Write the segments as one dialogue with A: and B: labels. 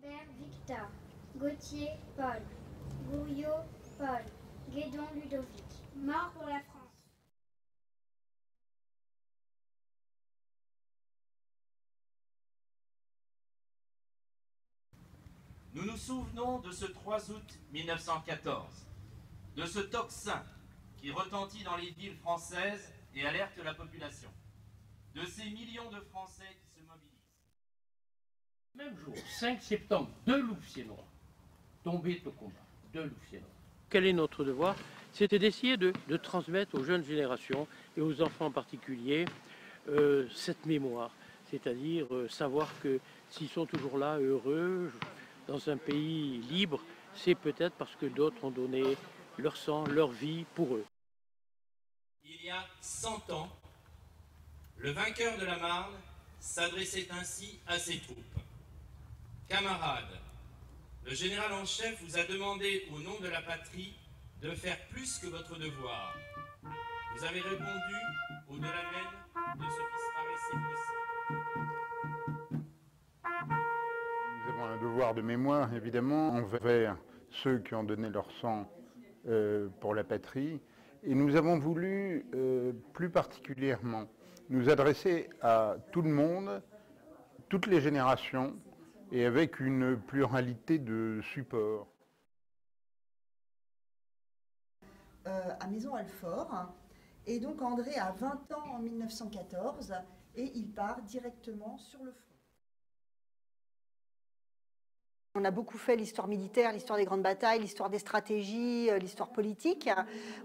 A: Bert Victor, Gauthier Paul, Gouillot Paul, Guédon Ludovic. Mort pour la France.
B: Nous nous souvenons de ce 3 août 1914, de ce tocsin qui retentit dans les villes françaises et alerte la population, de ces millions de Français qui se mobilisent.
C: Même jour, 5 septembre, 2 Louvciennois tombaient au combat, 2 Louvciennois. Quel est notre devoir? C'était d'essayer de transmettre aux jeunes générations et aux enfants en particulier cette mémoire, c'est-à-dire savoir que s'ils sont toujours là, heureux, dans un pays libre, c'est peut-être parce que d'autres ont donné leur sang, leur vie pour eux.
B: Il y a 100 ans, le vainqueur de la Marne s'adressait ainsi à ses troupes. Camarades, le général en chef vous a demandé au nom de la patrie de faire plus que votre devoir. Vous avez répondu au-delà même de ce qui se paraissait possible.
D: Nous avons un devoir de mémoire, évidemment, envers ceux qui ont donné leur sang pour la patrie. Et nous avons voulu, plus particulièrement, nous adresser à tout le monde, toutes les générations, et avec une pluralité de supports.
E: À Maisons-Alfort. Et donc André a 20 ans en 1914 et il part directement sur le front. On a beaucoup fait l'histoire militaire, l'histoire des grandes batailles, l'histoire des stratégies, l'histoire politique.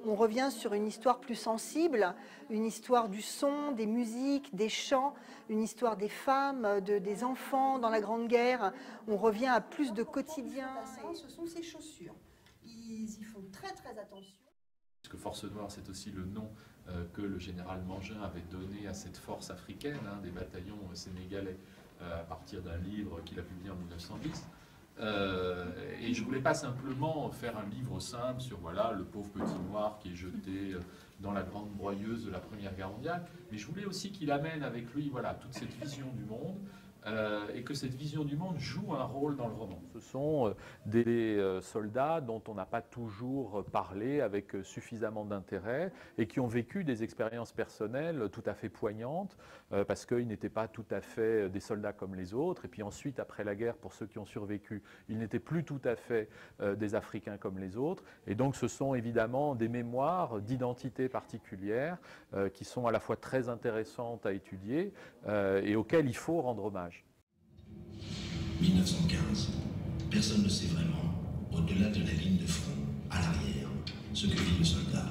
E: On revient sur une histoire plus sensible, une histoire du son, des musiques, des chants, une histoire des femmes, des enfants dans la Grande Guerre. On revient à plus de quotidien. Ce sont ces chaussures. Ils y font très très attention.
F: Parce que Force Noire, c'est aussi le nom que le général Mangin avait donné à cette force africaine, des bataillons sénégalais, à partir d'un livre qu'il a publié en 1910. Et je ne voulais pas simplement faire un livre simple sur voilà, le pauvre petit noir qui est jeté dans la grande broyeuse de la Première Guerre mondiale, mais je voulais aussi qu'il amène avec lui voilà, toute cette vision du monde, et que cette vision du monde joue un rôle dans le roman.
G: Ce sont des soldats dont on n'a pas toujours parlé avec suffisamment d'intérêt et qui ont vécu des expériences personnelles tout à fait poignantes parce qu'ils n'étaient pas tout à fait des soldats comme les autres. Et puis ensuite, après la guerre, pour ceux qui ont survécu, ils n'étaient plus tout à fait des Africains comme les autres. Et donc ce sont évidemment des mémoires d'identité particulière qui sont à la fois très intéressantes à étudier et auxquelles il faut rendre hommage.
H: 1915. Personne ne sait vraiment, au-delà de la ligne de front, à l'arrière, ce que vit le soldat.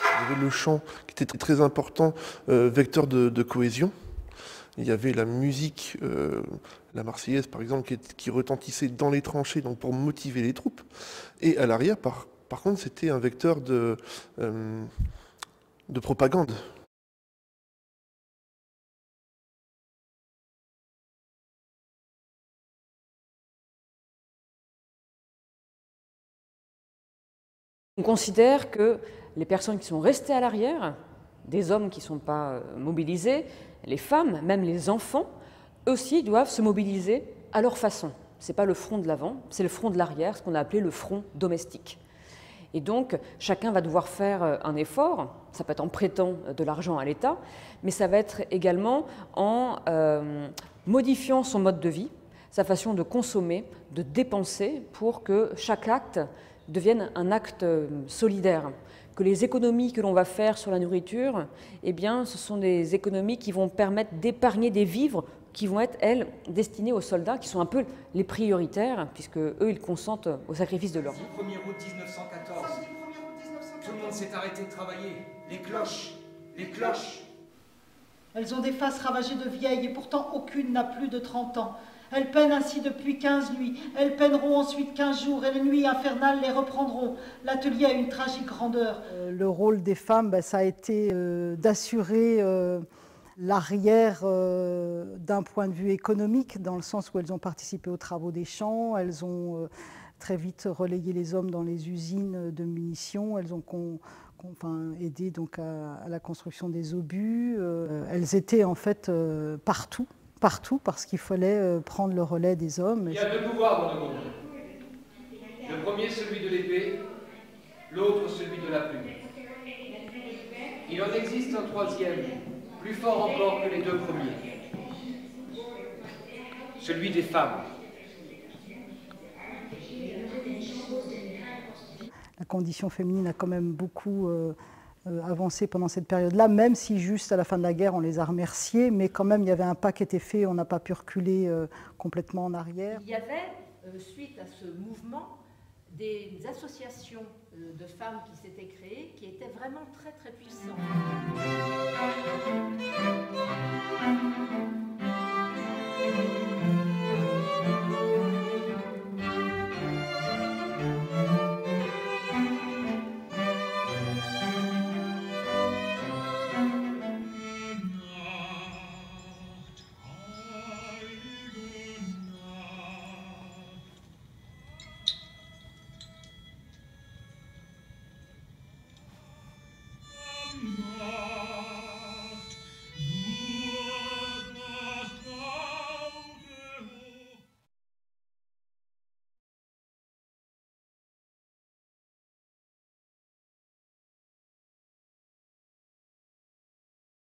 I: Il y avait le chant qui était très important, vecteur de cohésion. Il y avait la musique, la Marseillaise par exemple, qui retentissait dans les tranchées donc pour motiver les troupes. Et à l'arrière, par contre, c'était un vecteur de propagande.
J: On considère que les personnes qui sont restées à l'arrière, des hommes qui ne sont pas mobilisés, les femmes, même les enfants, eux aussi doivent se mobiliser à leur façon. Ce n'est pas le front de l'avant, c'est le front de l'arrière, ce qu'on a appelé le front domestique. Et donc, chacun va devoir faire un effort, ça peut être en prêtant de l'argent à l'État, mais ça va être également en modifiant son mode de vie, sa façon de consommer, de dépenser, pour que chaque acte devienne un acte solidaire. Que les économies que l'on va faire sur la nourriture, eh bien, ce sont des économies qui vont permettre d'épargner des vivres qui vont être, elles, destinées aux soldats, qui sont un peu les prioritaires, puisque eux, ils consentent au sacrifice de leur vie.
K: Le 1er août 1914, tout le monde s'est arrêté de travailler. Les cloches, les cloches.
L: Elles ont des faces ravagées de vieilles, et pourtant aucune n'a plus de 30 ans. Elles peinent ainsi depuis 15 nuits, elles peineront ensuite 15 jours, et les nuits infernales les reprendront. L'atelier a une tragique grandeur. Le rôle des femmes, ça a été d'assurer l'arrière d'un point de vue économique, dans le sens où elles ont participé aux travaux des champs, elles ont très vite relégué les hommes dans les usines de munitions. Elles ont aidé donc à la construction des obus. Elles étaient en fait partout parce qu'il fallait prendre le relais des hommes.
K: Il y a deux pouvoirs dans le monde. Le premier, celui de l'épée, l'autre, celui de la plume. Il en existe un troisième, plus fort encore que les deux premiers. Celui des femmes.
L: La condition féminine a quand même beaucoup avancé pendant cette période-là, même si juste à la fin de la guerre on les a remerciés, mais quand même il y avait un pas qui était fait, on n'a pas pu reculer complètement en arrière.
M: Il y avait, suite à ce mouvement, des associations de femmes qui s'étaient créées, qui étaient vraiment très très puissantes.